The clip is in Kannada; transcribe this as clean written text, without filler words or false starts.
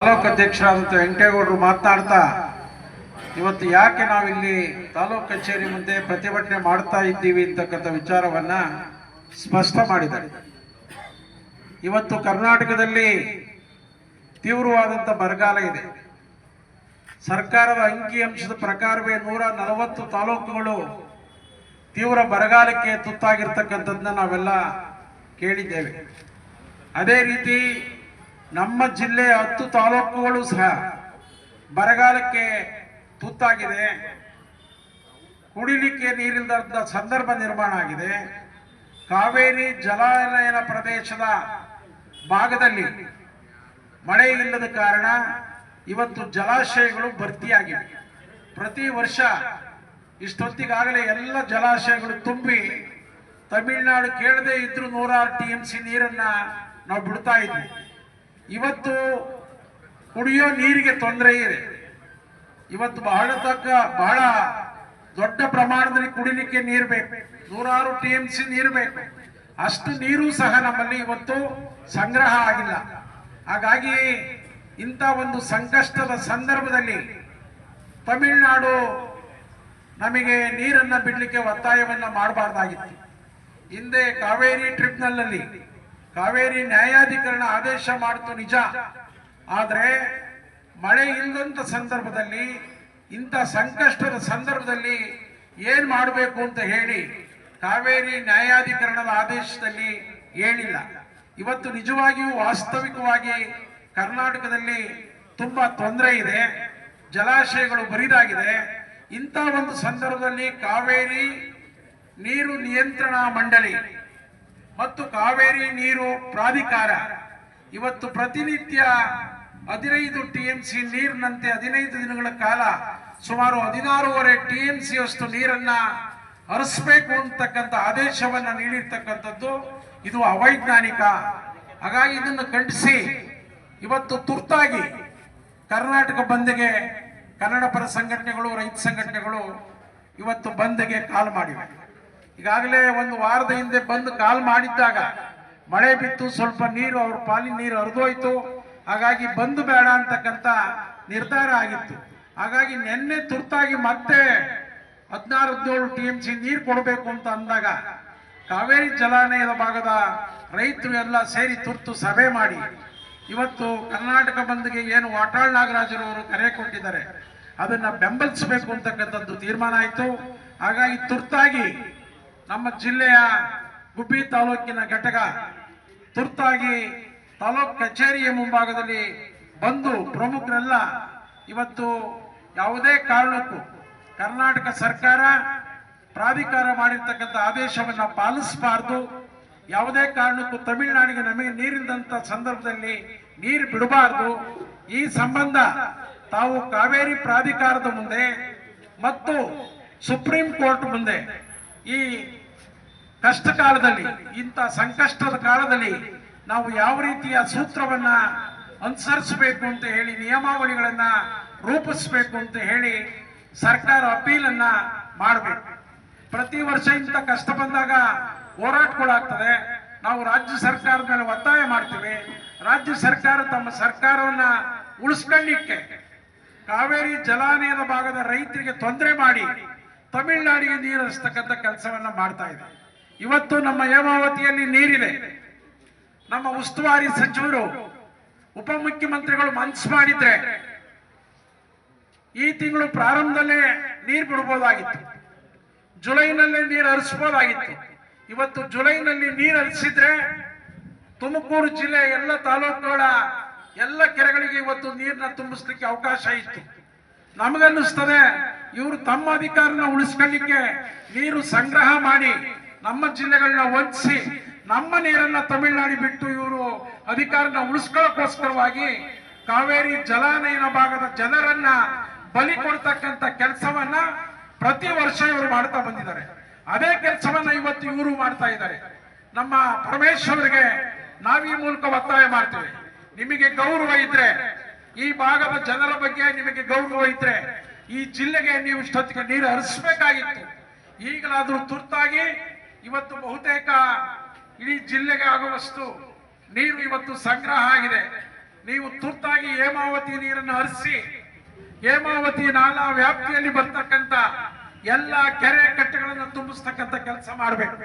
ತಾಲೂಕು ಅಧ್ಯಕ್ಷರಾದಂಥ ವೆಂಕಟೇಗೌಡರು ಮಾತನಾಡ್ತಾ ಇವತ್ತು ಯಾಕೆ ನಾವಿಲ್ಲಿ ತಾಲೂಕು ಕಚೇರಿ ಮುಂದೆ ಪ್ರತಿಭಟನೆ ಮಾಡ್ತಾ ಇದ್ದೀವಿ ಅಂತಕ್ಕಂಥ ವಿಚಾರವನ್ನ ಸ್ಪಷ್ಟ ಮಾಡಿದ್ದಾರೆ. ಇವತ್ತು ಕರ್ನಾಟಕದಲ್ಲಿ ತೀವ್ರವಾದಂಥ ಬರಗಾಲ ಇದೆ. ಸರ್ಕಾರದ ಅಂಕಿಅಂಶದ ಪ್ರಕಾರವೇ 140 ತಾಲೂಕುಗಳು ತೀವ್ರ ಬರಗಾಲಕ್ಕೆ ತುತ್ತಾಗಿರ್ತಕ್ಕಂಥದ್ದನ್ನ ನಾವೆಲ್ಲ ಕೇಳಿದ್ದೇವೆ. ಅದೇ ರೀತಿ ನಮ್ಮ ಜಿಲ್ಲೆಯ 10 ತಾಲೂಕುಗಳು ಸಹ ಬರಗಾಲಕ್ಕೆ ತುತ್ತಾಗಿದೆ. ಕುಡಿಲಿಕ್ಕೆ ನೀರಿಲ್ಲದ ಸಂದರ್ಭ ನಿರ್ಮಾಣ ಆಗಿದೆ. ಕಾವೇರಿ ಜಲಾನಯನ ಪ್ರದೇಶದ ಭಾಗದಲ್ಲಿ ಮಳೆ ಇಲ್ಲದ ಕಾರಣ ಇವತ್ತು ಜಲಾಶಯಗಳು ಭರ್ತಿಯಾಗಿವೆ. ಪ್ರತಿ ವರ್ಷ ಇಷ್ಟೊತ್ತಿಗಾಗಲೇ ಎಲ್ಲ ಜಲಾಶಯಗಳು ತುಂಬಿ ತಮಿಳುನಾಡು ಕೇಳದೇ ಇದ್ರೂ 106 TMC ನೀರನ್ನ ನಾವು ಬಿಡ್ತಾ ಇದ್ವಿ. ಇವತ್ತು ಕುಡಿಯೋ ನೀರಿಗೆ ತೊಂದರೆ ಇದೆ. ಇವತ್ತು ಬಹಳ ದೊಡ್ಡ ಪ್ರಮಾಣದಲ್ಲಿ ಕುಡಿಲಿಕ್ಕೆ ನೀರು ಬೇಕು. 106 TMC ನೀರು ಬೇಕು. ಅಷ್ಟು ನೀರು ಸಹ ನಮ್ಮಲ್ಲಿ ಇವತ್ತು ಸಂಗ್ರಹ ಆಗಿಲ್ಲ. ಹಾಗಾಗಿ ಇಂಥ ಒಂದು ಸಂಕಷ್ಟದ ಸಂದರ್ಭದಲ್ಲಿ ತಮಿಳುನಾಡು ನಮಗೆ ನೀರನ್ನ ಬಿಡ್ಲಿಕ್ಕೆ ಒತ್ತಾಯವನ್ನ ಮಾಡಬಾರ್ದಾಗಿತ್ತು. ಹಿಂದೆ ಕಾವೇರಿ ಟ್ರಿಬ್ಯುನಲ್ನಲ್ಲಿ ಕಾವೇರಿ ನ್ಯಾಯಾಧಿಕರಣ ಆದೇಶ ಮಾಡಿತು ನಿಜ. ಆದರೆ ಮಳೆ ಇಲ್ಲದಂತ ಸಂದರ್ಭದಲ್ಲಿ, ಇಂಥ ಸಂಕಷ್ಟದ ಸಂದರ್ಭದಲ್ಲಿ ಏನ್ ಮಾಡಬೇಕು ಅಂತ ಹೇಳಿ ಕಾವೇರಿ ನ್ಯಾಯಾಧಿಕರಣದ ಆದೇಶದಲ್ಲಿ ಹೇಳಿಲ್ಲ. ಇವತ್ತು ನಿಜವಾಗಿಯೂ ವಾಸ್ತವಿಕವಾಗಿ ಕರ್ನಾಟಕದಲ್ಲಿ ತುಂಬಾ ತೊಂದರೆ ಇದೆ. ಜಲಾಶಯಗಳು ಬರಿದಾಗಿದೆ. ಇಂಥ ಒಂದು ಸಂದರ್ಭದಲ್ಲಿ ಕಾವೇರಿ ನೀರು ನಿಯಂತ್ರಣ ಮಂಡಳಿ ಮತ್ತು ಕಾವೇರಿ ನೀರು ಪ್ರಾಧಿಕಾರ ಇವತ್ತು ಪ್ರತಿನಿತ್ಯ 15 TMC ನೀರಿನಂತೆ 15 ದಿನಗಳ ಕಾಲ ಸುಮಾರು 16.5 TMC ಅಷ್ಟು ನೀರನ್ನ ಹರಿಸಬೇಕು ಅಂತಕ್ಕಂಥ ಆದೇಶವನ್ನ ನೀಡಿರ್ತಕ್ಕಂಥದ್ದು ಇದು ಅವೈಜ್ಞಾನಿಕ. ಹಾಗಾಗಿ ಇದನ್ನು ಖಂಡಿಸಿ ಇವತ್ತು ತುರ್ತಾಗಿ ಕರ್ನಾಟಕ ಬಂದ್ಗೆ ಕನ್ನಡ ಪರ ಸಂಘಟನೆಗಳು, ರೈತ ಸಂಘಟನೆಗಳು ಇವತ್ತು ಬಂದ್ಗೆ ಕಾಲ್ ಮಾಡಿವೆ. ಈಗಾಗಲೇ ಒಂದು ವಾರದ ಹಿಂದೆ ಬಂದು ಕಾಲ್ ಮಾಡಿದ್ದಾಗ ಮಳೆ ಬಿತ್ತು, ಸ್ವಲ್ಪ ನೀರು ಅವ್ರ ಪಾಲಿನ ನೀರು ಹರಿದೋಯ್ತು. ಹಾಗಾಗಿ ಬಂದು ಬೇಡ ಅಂತಕ್ಕಂಥ ನಿರ್ಧಾರ ಆಗಿತ್ತು. ಹಾಗಾಗಿ ನಿನ್ನೆ ತುರ್ತಾಗಿ ಮತ್ತೆ 16-17 TMC ನೀರು ಕೊಡಬೇಕು ಅಂತ ಅಂದಾಗ ಕಾವೇರಿ ಜಲಾನಯದ ಭಾಗದ ರೈತರು ಎಲ್ಲ ಸೇರಿ ತುರ್ತು ಸಭೆ ಮಾಡಿ ಇವತ್ತು ಕರ್ನಾಟಕ ಬಂದ್ಗೆ ಏನು ವಾಟಾಳ್ ನಾಗರಾಜರವರು ಕರೆ ಕೊಟ್ಟಿದ್ದಾರೆ ಅದನ್ನ ಬೆಂಬಲಿಸಬೇಕು ಅಂತಕ್ಕಂಥದ್ದು ತೀರ್ಮಾನ ಆಯಿತು. ಹಾಗಾಗಿ ತುರ್ತಾಗಿ ನಮ್ಮ ಜಿಲ್ಲೆಯ ಗುಬ್ಬಿ ತಾಲೂಕಿನ ಘಟಕ ತುರ್ತಾಗಿ ತಾಲೂಕು ಕಚೇರಿಯ ಮುಂಭಾಗದಲ್ಲಿ ಬಂದು ಪ್ರಮುಖರೆಲ್ಲ ಇವತ್ತು ಯಾವುದೇ ಕಾರಣಕ್ಕೂ ಕರ್ನಾಟಕ ಸರ್ಕಾರ ಪ್ರಾಧಿಕಾರ ಮಾಡಿರ್ತಕ್ಕಂಥ ಆದೇಶವನ್ನ ಪಾಲಿಸಬಾರದು. ಯಾವುದೇ ಕಾರಣಕ್ಕೂ ತಮಿಳುನಾಡಿಗೆ ನಮಗೆ ನೀರಿಲ್ಲದಂತ ಸಂದರ್ಭದಲ್ಲಿ ನೀರು ಬಿಡಬಾರದು. ಈ ಸಂಬಂಧ ತಾವು ಕಾವೇರಿ ಪ್ರಾಧಿಕಾರದ ಮುಂದೆ ಮತ್ತು ಸುಪ್ರೀಂ ಕೋರ್ಟ್ ಮುಂದೆ ಈ ಕಷ್ಟ ಕಾಲದಲ್ಲಿ, ಇಂಥ ಸಂಕಷ್ಟದ ಕಾಲದಲ್ಲಿ ನಾವು ಯಾವ ರೀತಿಯ ಸೂತ್ರವನ್ನ ಅನುಸರಿಸಬೇಕು ಅಂತ ಹೇಳಿ, ನಿಯಮಾವಳಿಗಳನ್ನ ರೂಪಿಸಬೇಕು ಅಂತ ಹೇಳಿ ಸರ್ಕಾರ ಅಪೀಲನ್ನ ಮಾಡಬೇಕು. ಪ್ರತಿ ವರ್ಷ ಇಂಥ ಕಷ್ಟ ಬಂದಾಗ ಹೋರಾಟಗಳಾಗ್ತದೆ. ನಾವು ರಾಜ್ಯ ಸರ್ಕಾರದ ಮೇಲೆ ಒತ್ತಾಯ ಮಾಡ್ತೀವಿ. ರಾಜ್ಯ ಸರ್ಕಾರ ತಮ್ಮ ಸರ್ಕಾರವನ್ನ ಉಳಿಸ್ಕೊಳ್ಳಿಕ್ಕೆ ಕಾವೇರಿ ಜಲಾನಯದ ಭಾಗದ ರೈತರಿಗೆ ತೊಂದರೆ ಮಾಡಿ ತಮಿಳುನಾಡಿಗೆ ನೀರು ಹರಿಸ್ತಕ್ಕಂಥ ಕೆಲಸವನ್ನ ಮಾಡ್ತಾ ಇದೆ. ಇವತ್ತು ನಮ್ಮ ಹೇಮಾವತಿಯಲ್ಲಿ ನೀರಿದೆ. ನಮ್ಮ ಉಸ್ತುವಾರಿ ಸಚಿವರು, ಉಪಮುಖ್ಯಮಂತ್ರಿಗಳು ಮನಸ್ಸು ಮಾಡಿದ್ರೆ ಈ ತಿಂಗಳು ಪ್ರಾರಂಭದಲ್ಲೇ ನೀರು ಬಿಡಬಹುದಾಗಿತ್ತು. ಜುಲೈನಲ್ಲೇ ನೀರು ಹರಿಸಬಹುದಾಗಿತ್ತು. ಇವತ್ತು ಜುಲೈನಲ್ಲಿ ನೀರು ಹರಿಸಿದ್ರೆ ತುಮಕೂರು ಜಿಲ್ಲೆಯ ಎಲ್ಲ ತಾಲೂಕುಗಳ ಎಲ್ಲ ಕೆರೆಗಳಿಗೆ ಇವತ್ತು ನೀರನ್ನ ತುಂಬಿಸ್ಲಿಕ್ಕೆ ಅವಕಾಶ ಇತ್ತು. ನಮಗನ್ನಿಸ್ತದೆ ಇವರು ತಮ್ಮ ಅಧಿಕಾರನ ಉಳಿಸ್ಕೊಳ್ಳಿಕ್ಕೆ ನೀರು ಸಂಗ್ರಹ ಮಾಡಿ ನಮ್ಮ ಜಿಲ್ಲೆಗಳನ್ನ ವಂಚಿಸಿ ನಮ್ಮ ನೀರನ್ನ ತಮಿಳುನಾಡು ಬಿಟ್ಟು ಇವರು ಅಧಿಕಾರನ ಉಳಿಸ್ಕೊಳ್ಳೋಕ್ಕೋಸ್ಕರವಾಗಿ ಕಾವೇರಿ ಜಲಾನಯನ ಭಾಗದ ಜನರನ್ನ ಬಲಿ ಕೊಡ್ತಕ್ಕಂಥ ಕೆಲಸವನ್ನ ಪ್ರತಿ ವರ್ಷ ಇವರು ಮಾಡ್ತಾ ಬಂದಿದ್ದಾರೆ. ಅದೇ ಕೆಲಸವನ್ನ ಇವತ್ತು ಇವರು ಮಾಡ್ತಾ ಇದ್ದಾರೆ. ನಮ್ಮ ಪರಮೇಶ್ವರ್ಗೆ ನಾವು ಈ ಮೂಲಕ ಒತ್ತಾಯ ಮಾಡ್ತೇವೆ. ನಿಮಗೆ ಗೌರವ ಇದ್ರೆ, ಈ ಭಾಗದ ಜನರ ಬಗ್ಗೆ ನಿಮಗೆ ಗೌರವ ಇದ್ರೆ ಈ ಜಿಲ್ಲೆಗೆ ನೀವು ಇಷ್ಟೊತ್ತಿಗೆ ನೀರು ಹರಿಸಬೇಕಾಗಿತ್ತು. ಈಗಲಾದ್ರೂ ತುರ್ತಾಗಿ ಇವತ್ತು ಬಹುತೇಕ ಇಡೀ ಜಿಲ್ಲೆಗೆ ಆಗುವಷ್ಟು ನೀರು ಇವತ್ತು ಸಂಗ್ರಹ ಆಗಿದೆ. ನೀವು ತುರ್ತಾಗಿ ಹೇಮಾವತಿ ನೀರನ್ನು ಹರಿಸಿ ಹೇಮಾವತಿ ನಾಲಾ ವ್ಯಾಪ್ತಿಯಲ್ಲಿ ಬರ್ತಕ್ಕಂಥ ಎಲ್ಲ ಕೆರೆ ಕಟ್ಟೆಗಳನ್ನು ತುಂಬಿಸ್ತಕ್ಕಂಥ ಕೆಲಸ ಮಾಡಬೇಕು.